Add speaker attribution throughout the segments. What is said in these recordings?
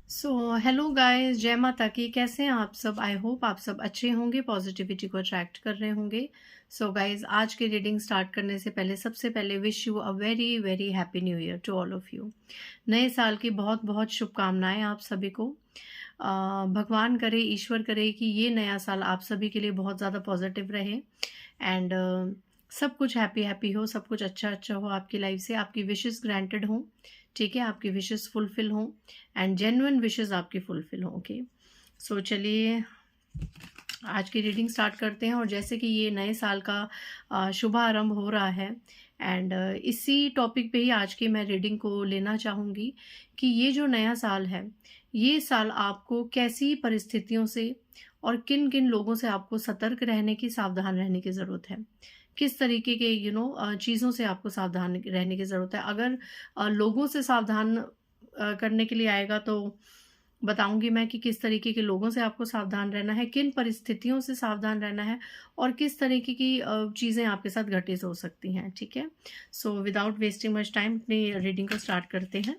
Speaker 1: So hello guys, जय माता की। कैसे हैं आप सब? आई होप आप सब अच्छे होंगे, पॉजिटिविटी को अट्रैक्ट कर रहे होंगे। सो गाइस, आज की रीडिंग स्टार्ट करने से पहले सबसे पहले wish you a very very happy new year to all of you. नए साल की बहुत बहुत शुभकामनाएं आप सभी को। भगवान करे, ईश्वर करे कि ये नया साल आप सभी के लिए बहुत ज़्यादा पॉजिटिव रहे एंड सब कुछ हैप्पी हैप्पी हो, सब कुछ अच्छा अच्छा हो आपकी लाइफ से, आपकी विशेस ग्रांटेड हो। ठीक है, आपकी विशेस फुलफिल हो एंड जेन्युइन विशेस आपकी फुलफिल हो। ओके, सो चलिए आज की रीडिंग स्टार्ट करते हैं। और जैसे कि ये नए साल का शुभारंभ हो रहा है एंड इसी टॉपिक पे ही आज की मैं रीडिंग को लेना चाहूँगी कि ये जो नया साल है, ये साल आपको कैसी परिस्थितियों से और किन किन लोगों से आपको सतर्क रहने की, सावधान रहने की ज़रूरत है। किस तरीके के चीज़ों से आपको सावधान रहने की ज़रूरत है। अगर लोगों से सावधान करने के लिए आएगा तो बताऊंगी मैं कि किस तरीके के लोगों से आपको सावधान रहना है, किन परिस्थितियों से सावधान रहना है और किस तरीके की चीज़ें आपके साथ घटित हो सकती हैं। ठीक है, so without wasting much time अपनी रीडिंग को स्टार्ट करते हैं।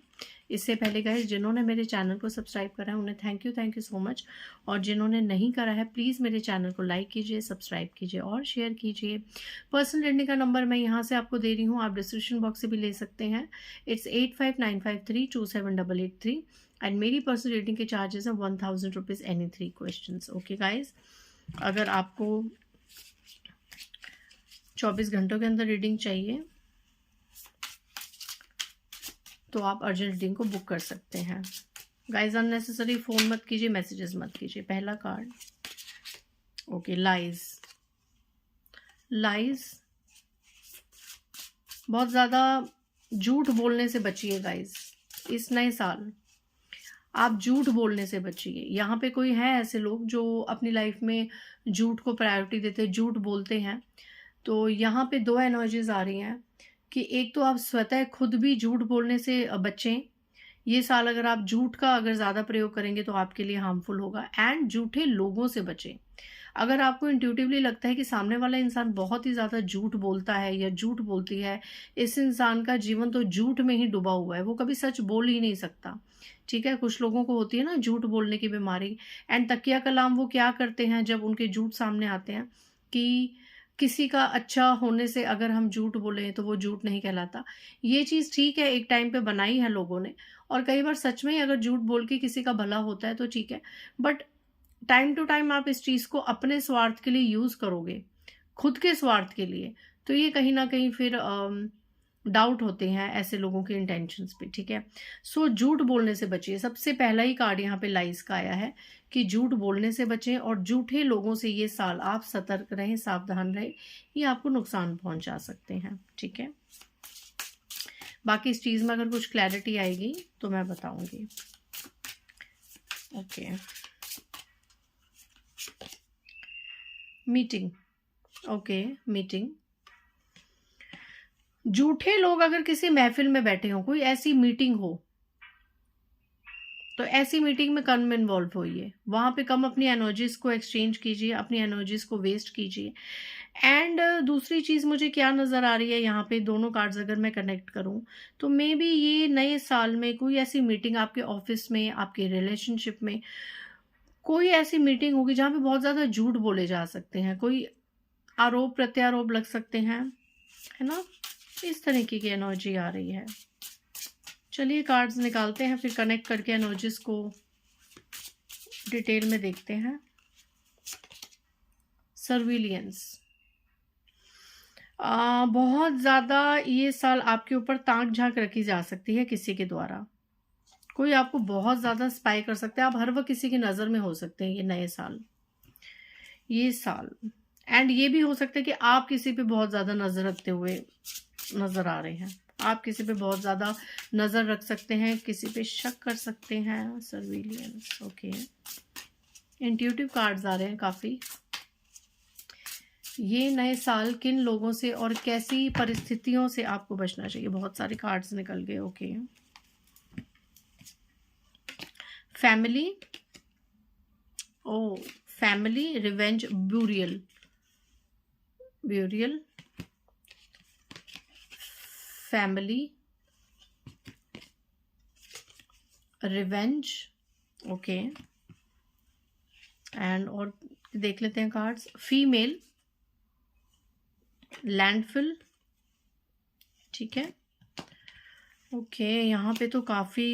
Speaker 1: इससे पहले गाइस, जिन्होंने मेरे चैनल को सब्सक्राइब करा है उन्हें थैंक यू सो मच। और जिन्होंने नहीं करा है प्लीज़ मेरे चैनल को लाइक कीजिए, सब्सक्राइब कीजिए और शेयर कीजिए। पर्सनल रीडिंग का नंबर मैं यहाँ से आपको दे रही हूँ, आप डिस्क्रिप्शन बॉक्स से भी ले सकते हैं। इट्स 8595327883 एंड मेरी पर्सनल रीडिंग के चार्जेस हैं 1000 rupees any 3 questions. Okay guys, अगर आपको 24 घंटों के अंदर रीडिंग चाहिए तो आप अर्जेंट रीडिंग को बुक कर सकते हैं। गाइज, अननेसेसरी फ़ोन मत कीजिए, मैसेजेस मत कीजिए। पहला कार्ड, ओके, लाइज। लाइज, बहुत ज़्यादा झूठ बोलने से बचिए गाइज। इस नए साल आप झूठ बोलने से बचिए। यहाँ पे कोई है ऐसे लोग जो अपनी लाइफ में झूठ को प्रायोरिटी देते हैं, झूठ बोलते हैं। तो यहाँ पे दो एनर्जीज आ रही हैं कि एक तो आप स्वतः खुद भी झूठ बोलने से बचें। ये साल अगर आप झूठ का अगर ज़्यादा प्रयोग करेंगे तो आपके लिए हार्मफुल होगा। एंड झूठे लोगों से बचें। अगर आपको इंट्यूटिवली लगता है कि सामने वाला इंसान बहुत ही ज़्यादा झूठ बोलता है या झूठ बोलती है, इस इंसान का जीवन तो झूठ में ही डूबा हुआ है, वो कभी सच बोल ही नहीं सकता। ठीक है, कुछ लोगों को होती है ना झूठ बोलने की बीमारी। एंड तकिया कलाम वो क्या करते हैं जब उनके झूठ सामने आते हैं कि किसी का अच्छा होने से अगर हम झूठ बोले तो वो झूठ नहीं कहलाता। ये चीज़ ठीक है, एक टाइम पे बनाई है लोगों ने, और कई बार सच में ही अगर झूठ बोल के किसी का भला होता है तो ठीक है। बट टाइम टू टाइम आप इस चीज़ को अपने स्वार्थ के लिए यूज़ करोगे, खुद के स्वार्थ के लिए, तो ये कहीं ना कहीं फिर डाउट होते हैं ऐसे लोगों के इंटेंशंस पे। ठीक है, सो झूठ बोलने से बचिए। सबसे पहला ही कार्ड यहाँ पे लाइज का आया है कि झूठ बोलने से बचें और झूठे लोगों से ये साल आप सतर्क रहें, सावधान रहें, ये आपको नुकसान पहुंचा सकते हैं। ठीक है, बाकी इस चीज़ में अगर कुछ क्लैरिटी आएगी तो मैं बताऊंगी। Okay, meeting. Okay, meeting. झूठे लोग अगर किसी महफिल में बैठे हों, कोई ऐसी मीटिंग हो, तो ऐसी मीटिंग में कम इन्वॉल्व होइए। वहां पे कम अपनी एनर्जीज को एक्सचेंज कीजिए, अपनी एनर्जीज को वेस्ट कीजिए। एंड दूसरी चीज मुझे क्या नजर आ रही है यहाँ पे, दोनों कार्ड्स अगर मैं कनेक्ट करूं तो मे बी ये नए साल में कोई ऐसी मीटिंग आपके ऑफिस में, आपके रिलेशनशिप में कोई ऐसी मीटिंग होगी जहां पे बहुत ज्यादा झूठ बोले जा सकते हैं, कोई आरोप प्रत्यारोप लग सकते हैं, है ना। इस तरीके की एनर्जी आ रही है। चलिए कार्ड्स निकालते हैं, फिर कनेक्ट करके एनर्जीज को डिटेल में देखते हैं। सर्विलियंस, बहुत ज़्यादा ये साल आपके ऊपर ताक झांक रखी जा सकती है किसी के द्वारा। कोई आपको बहुत ज़्यादा स्पाई कर सकता है, आप हर वक्त किसी की नज़र में हो सकते हैं ये नए साल, ये साल। एंड ये भी हो सकता है कि आप किसी पे बहुत ज़्यादा नज़र रखते हुए नज़र आ रहे हैं। आप किसी पे बहुत ज़्यादा नज़र रख सकते हैं, किसी पे शक कर सकते हैं। Surveillance, okay. इंट्यूटिव कार्ड्स आ रहे हैं काफ़ी। ये नए साल किन लोगों से और कैसी परिस्थितियों से आपको बचना चाहिए, बहुत सारे कार्ड्स निकल गए। Okay, family. Oh, family, revenge, burial. Burial, family, revenge okay, and और देख लेते हैं कार्ड्स। फीमेल, लैंडफिल, ठीक है। ओके, यहाँ पे तो काफ़ी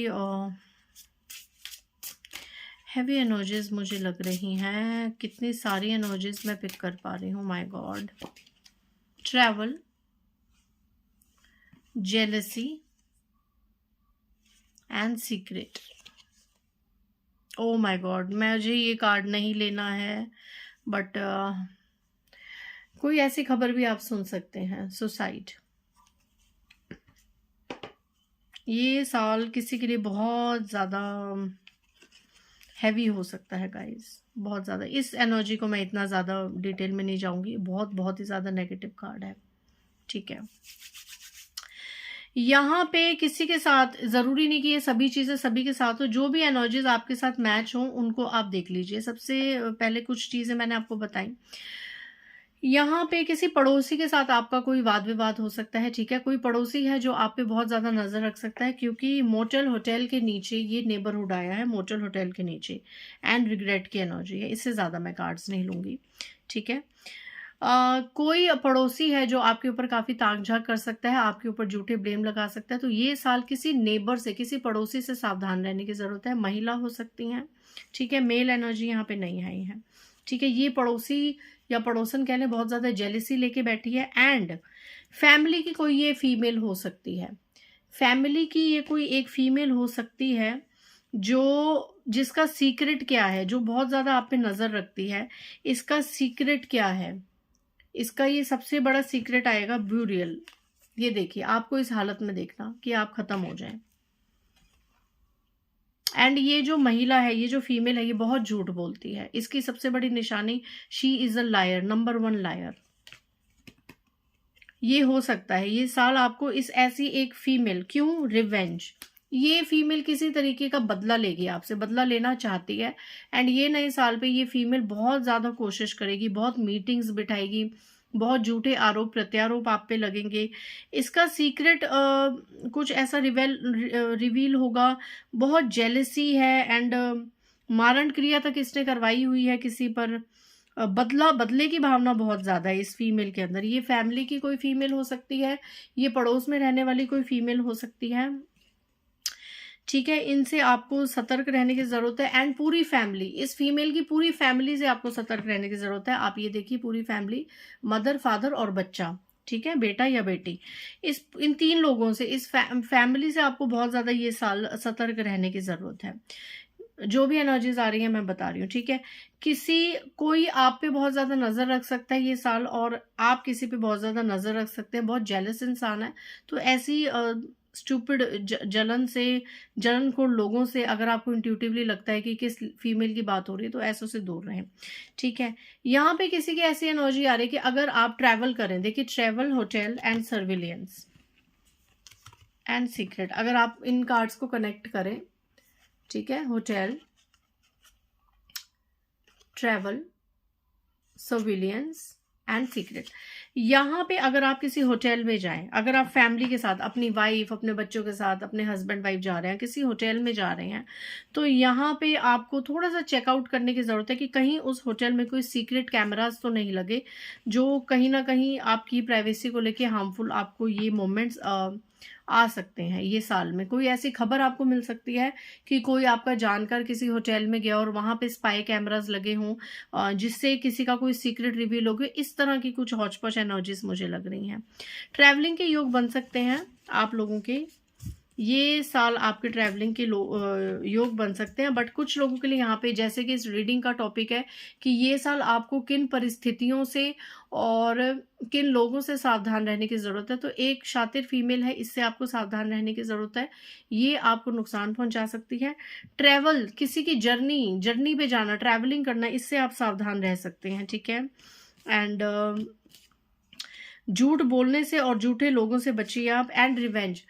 Speaker 1: हैवी एनर्जीज मुझे लग रही हैं। कितनी सारी एनर्जीज मैं पिक कर पा रही हूँ, my God. Travel, jealousy and secret. O my God, मुझे ये कार्ड नहीं लेना है, बट कोई ऐसी खबर भी आप सुन सकते हैं। सुसाइड, ये साल किसी के लिए बहुत ज़्यादा हैवी हो सकता है गाइस, बहुत ज़्यादा। इस एनर्जी को मैं इतना ज़्यादा डिटेल में नहीं जाऊंगी, बहुत ही ज़्यादा नेगेटिव कार्ड है, ठीक है। यहाँ पे किसी के साथ, ज़रूरी नहीं कि ये सभी चीज़ें सभी के साथ हो, जो भी एनर्जीज आपके साथ मैच हो उनको आप देख लीजिए। सबसे पहले कुछ चीज़ें मैंने आपको बताई। यहाँ पे किसी पड़ोसी के साथ आपका कोई वाद विवाद हो सकता है, ठीक है। कोई पड़ोसी है जो आप पे बहुत ज़्यादा नज़र रख सकता है, क्योंकि मोटेल होटल के नीचे ये नेबरहुड आया है, मोटेल होटल के नीचे, एंड रिग्रेट की एनर्जी है। इससे ज़्यादा मैं कार्ड्स नहीं लूँगी, ठीक है। कोई पड़ोसी है जो आपके ऊपर काफ़ी ताक झाक कर सकता है, आपके ऊपर झूठे ब्लेम लगा सकता है। तो ये साल किसी नेबर से, किसी पड़ोसी से सावधान रहने की ज़रूरत है। महिला हो सकती हैं, ठीक है। मेल एनर्जी यहाँ पे नहीं आई है, ठीक है। ये पड़ोसी या पड़ोसन कह लें, बहुत ज़्यादा जेलिसी लेके बैठी है। एंड फैमिली की कोई ये फीमेल हो सकती है, फैमिली की ये कोई एक फीमेल हो सकती है जिसका सीक्रेट क्या है, जो बहुत ज़्यादा आप पे नज़र रखती है। इसका सीक्रेट क्या है? इसका ये सबसे बड़ा सीक्रेट आएगा ब्यूरियल। ये देखिए, आपको इस हालत में देखना कि आप खत्म हो जाएं। एंड ये जो महिला है, ये जो फीमेल है, ये बहुत झूठ बोलती है। इसकी सबसे बड़ी निशानी, she is a liar, number 1 liar. ये हो सकता है ये साल आपको इस ऐसी एक फीमेल, क्यों? रिवेंज। ये फीमेल किसी तरीके का बदला लेगी, आपसे बदला लेना चाहती है। एंड ये नए साल पे ये फीमेल बहुत ज्यादा कोशिश करेगी, बहुत मीटिंग्स बिठाएगी, बहुत झूठे आरोप प्रत्यारोप आप पे लगेंगे। इसका सीक्रेट कुछ ऐसा रिवील होगा। बहुत जेलसी है, एंड मारण क्रिया तक इसने करवाई हुई है किसी पर। बदले की भावना बहुत ज्यादा है इस फीमेल के अंदर। ये फैमिली की कोई फीमेल हो सकती है, ये पड़ोस में रहने वाली कोई फीमेल हो सकती है, ठीक है। इनसे आपको सतर्क रहने की जरूरत है। एंड पूरी फैमिली, इस फीमेल की पूरी फैमिली से आपको सतर्क रहने की जरूरत है। आप ये देखिए, पूरी फैमिली, मदर, फादर और बच्चा, ठीक है, बेटा या बेटी, इन 3 लोगों से, इस फैमिली से आपको बहुत ज्यादा ये साल सतर्क रहने की जरूरत है। जो भी एनर्जीज आ रही है मैं बता रही हूँ, ठीक है। कोई आप पे बहुत ज्यादा नजर रख सकता है ये साल, और आप किसी पे बहुत ज्यादा नजर रख सकते हैं। बहुत जेलस इंसान है, तो ऐसी स्टूपिड जलनखोर लोगों से अगर आपको इंट्यूटिवली लगता है कि किस फीमेल की बात हो रही है, तो ऐसों से दूर रहें, ठीक है। यहाँ पे किसी की ऐसी एनर्जी आ रही है कि अगर आप ट्रैवल करें, देखिए, travel, hotel and surveillance and secret, अगर आप इन कार्ड्स को कनेक्ट करें, ठीक है, hotel, travel, surveillance and secret. यहाँ पे अगर आप किसी होटल में जाएं, अगर आप फैमिली के साथ, अपनी वाइफ, अपने बच्चों के साथ, अपने हस्बैंड वाइफ जा रहे हैं, किसी होटल में जा रहे हैं, तो यहाँ पे आपको थोड़ा सा चेकआउट करने की जरूरत है कि कहीं उस होटल में कोई सीक्रेट कैमरास तो नहीं लगे, जो कहीं ना कहीं आपकी प्राइवेसी को लेके हार्मफुल आपको ये मोमेंट्स आ सकते हैं। ये साल में कोई ऐसी खबर आपको मिल सकती है कि कोई आपका जानकर किसी होटल में गया और वहां पे स्पाई कैमरास लगे हों, जिससे किसी का कोई सीक्रेट रिवील हो गया। इस तरह की कुछ हौच-पौच एनर्जीज मुझे लग रही हैं। ट्रैवलिंग के योग बन सकते हैं आप लोगों के, ये साल आपके ट्रैवलिंग के योग बन सकते हैं। बट कुछ लोगों के लिए यहाँ पे, जैसे कि इस रीडिंग का टॉपिक है कि ये साल आपको किन परिस्थितियों से और किन लोगों से सावधान रहने की जरूरत है। तो एक शातिर फीमेल है, इससे आपको सावधान रहने की जरूरत है, ये आपको नुकसान पहुंचा सकती है। ट्रैवल, किसी की जर्नी पे जाना, ट्रैवलिंग करना, इससे आप सावधान रह सकते हैं, ठीक है। एंड झूठ बोलने से और झूठे लोगों से बचिए आप। एंड रिवेंज,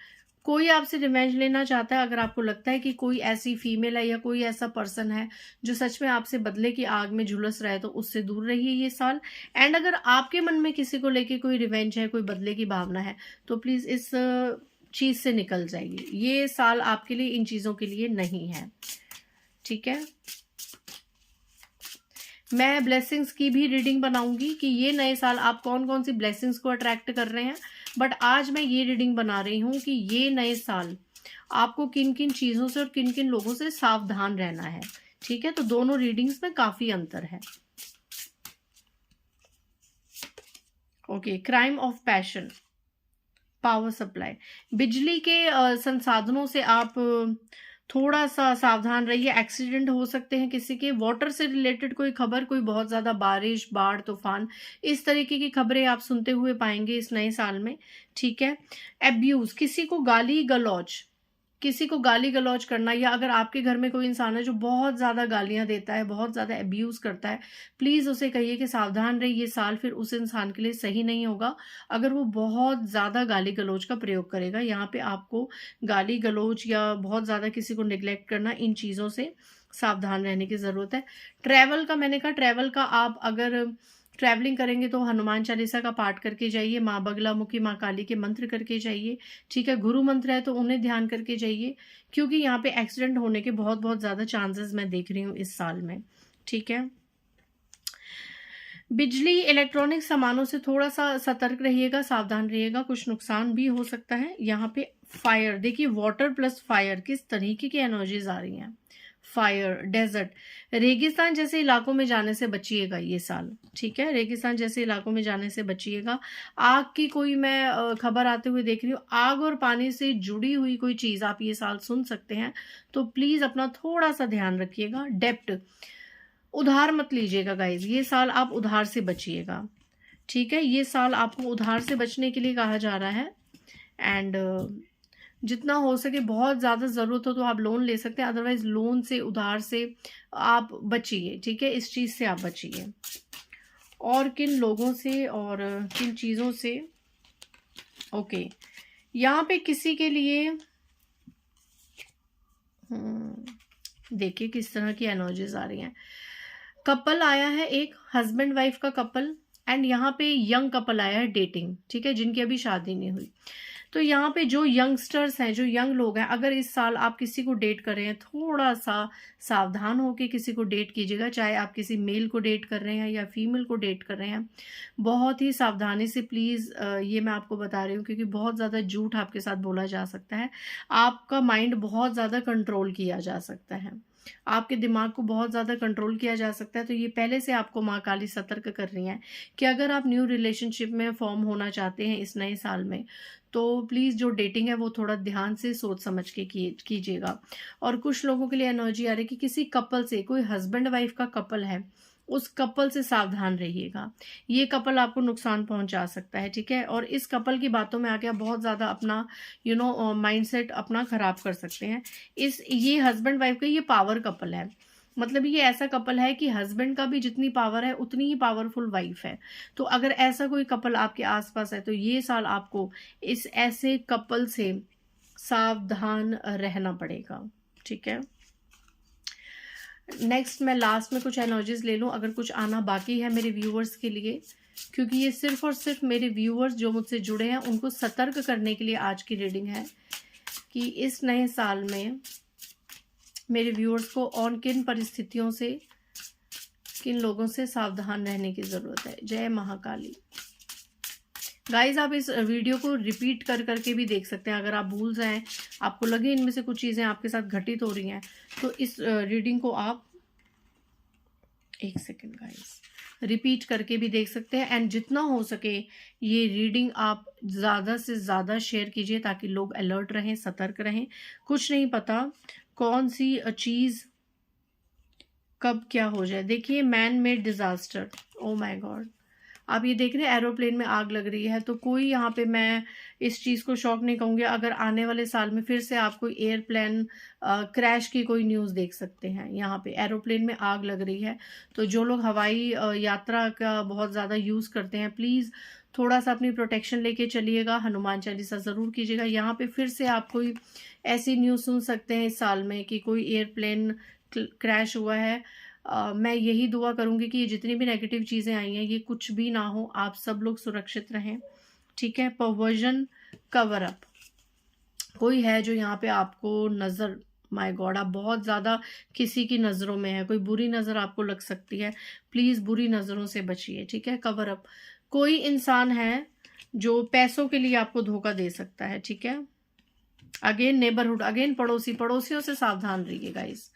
Speaker 1: कोई आपसे रिवेंज लेना चाहता है, अगर आपको लगता है कि कोई ऐसी फीमेल है या कोई ऐसा पर्सन है जो सच में आपसे बदले की आग में झुलस रहा है, तो उससे दूर रहिए ये साल। एंड अगर आपके मन में किसी को लेके कोई रिवेंज है, कोई बदले की भावना है, तो प्लीज इस चीज से निकल जाइए। ये साल आपके लिए इन चीजों के लिए नहीं है, ठीक ठीक है, मैं ब्लेसिंग्स की भी रीडिंग बनाऊंगी कि ये नए साल आप कौन कौन सी ब्लेसिंग्स को अट्रैक्ट कर रहे हैं, बट आज मैं ये रीडिंग बना रही हूँ कि ये नए साल आपको किन किन चीजों से और किन किन लोगों से सावधान रहना है। ठीक है, तो दोनों रीडिंग्स में काफी अंतर है। Okay, crime of passion, power supply, बिजली के संसाधनों से आप थोड़ा सा सावधान रहिए। एक्सीडेंट हो सकते हैं किसी के। वाटर से रिलेटेड कोई खबर, कोई बहुत ज्यादा बारिश, बाढ़, तूफान, इस तरीके की खबरें आप सुनते हुए पाएंगे इस नए साल में। ठीक है, एब्यूज, किसी को गाली गलौज, किसी को गाली गलौज करना, या अगर आपके घर में कोई इंसान है जो बहुत ज्यादा गालियां देता है, बहुत ज्यादा अब्यूज करता है, प्लीज उसे कहिए कि सावधान रहिए, ये साल फिर उस इंसान के लिए सही नहीं होगा अगर वो बहुत ज्यादा गाली गलौज का प्रयोग करेगा। यहाँ पे आपको गाली गलौज या बहुत ज्यादा किसी को निग्लेक्ट करना, इन चीजों से सावधान रहने की जरूरत है। ट्रैवल का मैंने कहा, ट्रैवल का आप अगर ट्रैवलिंग करेंगे तो हनुमान चालीसा का पाठ करके जाइए, माँ बगलामुखी, माँ काली के मंत्र करके जाइए। ठीक है, गुरु मंत्र है तो उन्हें ध्यान करके जाइए, क्योंकि यहाँ पे एक्सीडेंट होने के बहुत बहुत ज्यादा चांसेस मैं देख रही हूँ इस साल में। ठीक है, बिजली, इलेक्ट्रॉनिक सामानों से थोड़ा सा सतर्क रहिएगा, सावधान रहिएगा, कुछ नुकसान भी हो सकता है। यहाँ पे फायर, देखिए वाटर प्लस फायर, किस तरीके की एनर्जीज आ रही हैं। फायर, डेजर्ट, रेगिस्तान जैसे इलाकों में जाने से बचिएगा ये साल। ठीक है, रेगिस्तान जैसे इलाकों में जाने से बचिएगा। आग की कोई मैं खबर आते हुए देख रही हूँ, आग और पानी से जुड़ी हुई कोई चीज आप ये साल सुन सकते हैं, तो प्लीज अपना थोड़ा सा ध्यान रखिएगा। डेप्ट, उधार मत लीजिएगा गाइज, ये साल आप उधार से बचिएगा। ठीक है, ये साल आपको उधार से बचने के लिए कहा जा रहा है। एंड जितना हो सके, बहुत ज्यादा जरूरत हो तो आप लोन ले सकते हैं, अदरवाइज लोन से, उधार से आप बचिए। ठीक है, इस चीज से आप बचिए। और किन लोगों से और किन चीजों से, ओके, यहाँ पे किसी के लिए देखिए किस तरह की एनर्जीज आ रही हैं। कपल आया है, एक हस्बैंड वाइफ का कपल, एंड यहाँ पे यंग कपल आया है डेटिंग। ठीक है, जिनकी अभी शादी नहीं हुई। तो यहाँ पे जो यंगस्टर्स हैं, जो यंग लोग हैं, अगर इस साल आप किसी को डेट कर रहे हैं, थोड़ा सा सावधान होकर किसी को डेट कीजिएगा। चाहे आप किसी मेल को डेट कर रहे हैं या फीमेल को डेट कर रहे हैं, बहुत ही सावधानी से प्लीज, ये मैं आपको बता रही हूँ, क्योंकि बहुत ज्यादा झूठ आपके साथ बोला जा सकता है। आपका माइंड बहुत ज्यादा कंट्रोल किया जा सकता है, आपके दिमाग को बहुत ज्यादा कंट्रोल किया जा सकता है। तो ये पहले से आपको माँ काली सतर्क कर रही हैं कि अगर आप न्यू रिलेशनशिप में फॉर्म होना चाहते हैं इस नए साल में, तो प्लीज जो डेटिंग है वो थोड़ा ध्यान से सोच समझ के कीजिएगा। और कुछ लोगों के लिए एनर्जी आ रही है कि किसी कपल से, कोई हस्बैंड वाइफ का कपल है, उस कपल से सावधान रहिएगा। ये कपल आपको नुकसान पहुंचा सकता है। ठीक है, और इस कपल की बातों में आके आप बहुत ज्यादा अपना माइंडसेट अपना खराब कर सकते हैं। ये हस्बैंड वाइफ का ये पावर कपल है, मतलब ये ऐसा कपल है कि हस्बैंड का भी जितनी पावर है उतनी ही पावरफुल वाइफ है। तो अगर ऐसा कोई कपल आपके आसपास है, तो ये साल आपको इस ऐसे कपल से सावधान रहना पड़ेगा। ठीक है, नेक्स्ट मैं लास्ट में कुछ एनर्जीज ले लूं, अगर कुछ आना बाकी है मेरे व्यूअर्स के लिए, क्योंकि ये सिर्फ और सिर्फ मेरे व्यूअर्स जो मुझसे जुड़े हैं उनको सतर्क करने के लिए आज की रीडिंग है कि इस नए साल में मेरे व्यूअर्स को और किन परिस्थितियों से, किन लोगों से सावधान रहने की जरूरत है। जय महाकाली। गाइज, आप इस वीडियो को रिपीट कर करके भी देख सकते हैं। अगर आप भूल जाएं, आपको लगे इनमें से कुछ चीजें आपके साथ घटित हो रही हैं, तो इस रीडिंग को आप, एक सेकेंड गाइज, रिपीट करके भी देख सकते हैं। एंड जितना हो सके ये रीडिंग आप ज्यादा से ज्यादा शेयर कीजिए, ताकि लोग अलर्ट रहें, सतर्क रहें। कुछ नहीं पता कौन सी चीज कब क्या हो जाए। देखिए, man made disaster, O my God, आप ये देख रहे हैं एरोप्लेन में आग लग रही है। तो कोई यहाँ पे, मैं इस चीज को शॉक नहीं कहूंगी अगर आने वाले साल में फिर से आप कोई एयरप्लेन क्रैश की कोई न्यूज देख सकते हैं। यहाँ पे एरोप्लेन में आग लग रही है। तो जो लोग हवाई यात्रा का बहुत ज्यादा यूज करते हैं, प्लीज थोड़ा सा अपनी प्रोटेक्शन लेके चलिएगा, हनुमान चालीसा जरूर कीजिएगा। यहाँ पे फिर से आप कोई ऐसी न्यूज सुन सकते हैं इस साल में कि कोई एयरप्लेन क्रैश हुआ है। मैं यही दुआ करूंगी कि ये जितनी भी नेगेटिव चीजें आई हैं ये कुछ भी ना हो, आप सब लोग सुरक्षित रहें। ठीक है, परवर्जन, कवर अप, कोई है जो यहाँ पे आपको नजर माय गॉड, आप बहुत ज़्यादा किसी की नज़रों में है, कोई बुरी नज़र आपको लग सकती है, प्लीज़ बुरी नज़रों से बचिए, ठीक है। कवर अप, कोई इंसान है जो पैसों के लिए आपको धोखा दे सकता है, ठीक है। अगेन नेबरहुड, अगेन पड़ोसियों से सावधान रहिए गाइस,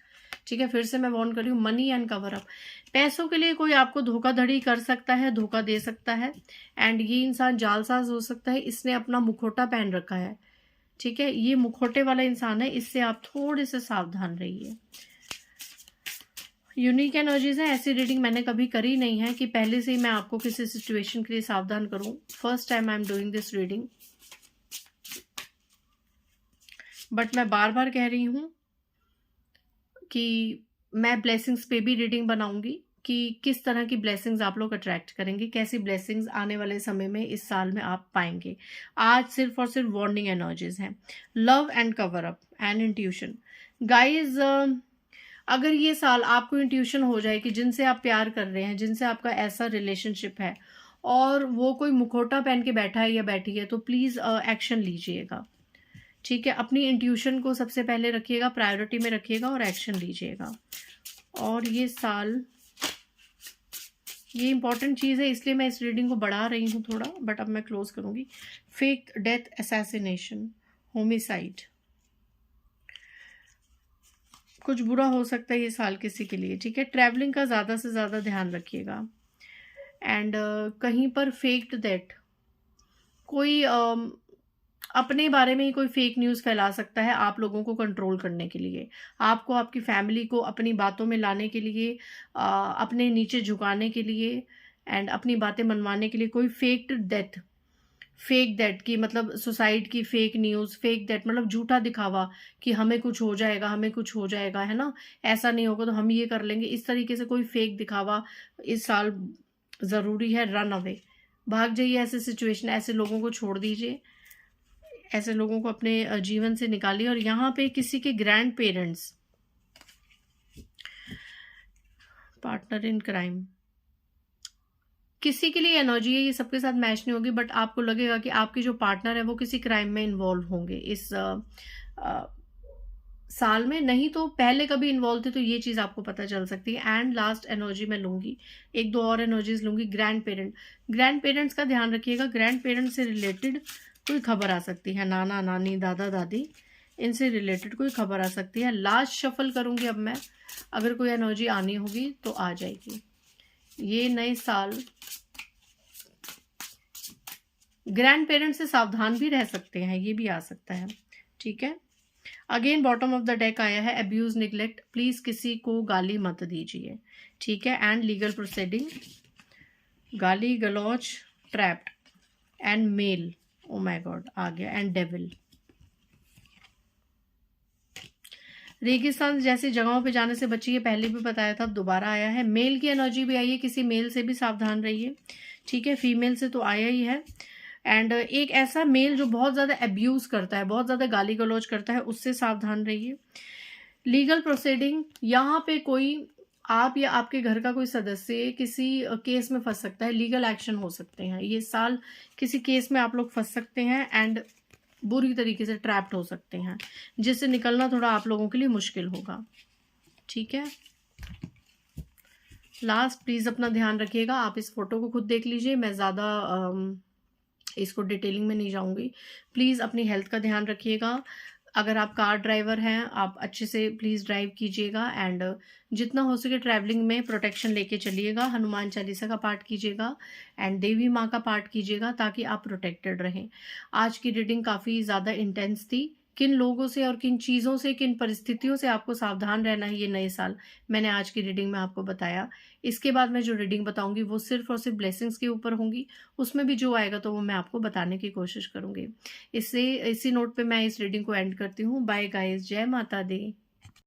Speaker 1: ठीक है। फिर से मैं वार्न कर रही हूँ, मनी एंड कवर अप, पैसों के लिए कोई आपको धोखाधड़ी कर सकता है, धोखा दे सकता है, एंड ये इंसान जालसाज हो सकता है, इसने अपना मुखौटा पहन रखा है, ठीक है। ये मुखौटे वाला इंसान है, इससे आप थोड़े से सावधान रहिए। यूनिक एनर्जीज है, ऐसी रीडिंग मैंने कभी करी नहीं है कि पहले से ही मैं आपको किसी सिचुएशन के लिए सावधान करूं। First time I am doing this reading, but मैं बार बार कह रही हूं कि मैं ब्लेसिंग्स पे भी रीडिंग बनाऊंगी कि किस तरह की ब्लेसिंग्स आप लोग अट्रैक्ट करेंगे, कैसी ब्लेसिंग्स आने वाले समय में इस साल में आप पाएंगे। आज सिर्फ और सिर्फ वार्निंग एनर्जीज हैं। Love and cover up and intuition, guys अगर ये साल आपको इंट्यूशन हो जाए कि जिनसे आप प्यार कर रहे हैं, जिनसे आपका ऐसा रिलेशनशिप है और वो कोई मुखौटा पहन के बैठा है या बैठी है, तो प्लीज एक्शन लीजिएगा, ठीक है। अपनी इंट्यूशन को सबसे पहले रखिएगा, प्रायोरिटी में रखिएगा और एक्शन लीजिएगा। और ये साल, ये इंपॉर्टेंट चीज़ है इसलिए मैं इस रीडिंग को बढ़ा रही हूँ थोड़ा, बट अब मैं क्लोज करूंगी। फेक डेथ, असैसिनेशन, होमिसाइड, कुछ बुरा हो सकता है ये साल किसी के लिए, ठीक है। ट्रैवलिंग का ज़्यादा से ज़्यादा ध्यान रखिएगा। एंड कहीं पर फेक्ड दैट, कोई अपने बारे में ही कोई फेक न्यूज़ फैला सकता है आप लोगों को कंट्रोल करने के लिए, आपको, आपकी फैमिली को अपनी बातों में लाने के लिए, अपने नीचे झुकाने के लिए एंड अपनी बातें मनवाने के लिए। कोई फेक दैट की मतलब सुसाइड की फेक न्यूज़, फेक दैट मतलब झूठा दिखावा कि हमें कुछ हो जाएगा, हमें कुछ हो जाएगा, है ना, ऐसा नहीं होगा तो हम ये कर लेंगे, इस तरीके से कोई फेक दिखावा इस साल ज़रूरी है। रन अवे, भाग जाइए ऐसे सिचुएशन, ऐसे लोगों को छोड़ दीजिए, ऐसे लोगों को अपने जीवन से निकालिए। और यहाँ पे किसी के grand parents, partner in crime, किसी के लिए एनर्जी है, ये सबके साथ मैच नहीं होगी, बट आपको लगेगा कि आपके जो पार्टनर है वो किसी क्राइम में इन्वॉल्व होंगे इस साल में, नहीं तो पहले कभी इन्वॉल्व थे, तो ये चीज़ आपको पता चल सकती है। एंड लास्ट एनर्जी मैं लूंगी, एक दो और एनर्जीज लूंगी। ग्रैंड पेरेंट्स का ध्यान रखिएगा, ग्रैंड पेरेंट्स से रिलेटेड कोई खबर आ सकती है, नाना नानी दादा दादी, इनसे रिलेटेड कोई खबर आ सकती है। लास्ट शफल करूंगी अब मैं, अगर कोई एनर्जी आनी होगी तो आ जाएगी। ये नए साल ग्रैंड पेरेंट्स से सावधान भी रह सकते हैं, ये भी आ सकता है, ठीक है। Again bottom of the deck आया है अब्यूज निग्लेक्ट, प्लीज किसी को गाली मत दीजिए, ठीक है। एंड लीगल प्रोसीडिंग, गाली गलौज, trapped and mail, oh my god आ गया, एंड डेविल। रेगिस्तान जैसी जगहों पे जाने से बचिए, पहले भी बताया था, अब दोबारा आया है। मेल की एनर्जी भी आई है, किसी मेल से भी सावधान रहिए, ठीक है। फीमेल से तो आया ही है। एंड एक ऐसा मेल जो बहुत ज़्यादा अब्यूज करता है, बहुत ज़्यादा गाली गलौज करता है, उससे सावधान रहिए। लीगल प्रोसीडिंग, यहाँ पे कोई आप या आपके घर का कोई सदस्य किसी केस में फंस सकता है, लीगल एक्शन हो सकते हैं ये साल, किसी केस में आप लोग फंस सकते हैं एंड बुरी तरीके से ट्रैप्ड हो सकते हैं, जिससे निकलना थोड़ा आप लोगों के लिए मुश्किल होगा, ठीक है। लास्ट, प्लीज अपना ध्यान रखिएगा। आप इस फोटो को खुद देख लीजिए, मैं ज़्यादा इसको डिटेलिंग में नहीं जाऊंगी। प्लीज़ अपनी हेल्थ का ध्यान रखिएगा। अगर आप कार ड्राइवर हैं, आप अच्छे से प्लीज़ ड्राइव कीजिएगा एंड जितना हो सके ट्रैवलिंग में प्रोटेक्शन लेके चलिएगा। हनुमान चालीसा का पाठ कीजिएगा एंड देवी माँ का पाठ कीजिएगा ताकि आप प्रोटेक्टेड रहें। आज की रीडिंग काफ़ी ज़्यादा इंटेंस थी। किन लोगों से और किन चीज़ों से, किन परिस्थितियों से आपको सावधान रहना है ये नए साल, मैंने आज की रीडिंग में आपको बताया। इसके बाद मैं जो रीडिंग बताऊंगी वो सिर्फ और सिर्फ ब्लेसिंग्स के ऊपर होंगी, उसमें भी जो आएगा तो वो मैं आपको बताने की कोशिश करूंगी। इसी नोट पे मैं इस रीडिंग को एंड करती हूँ। बाय गाइस, जय माता दी।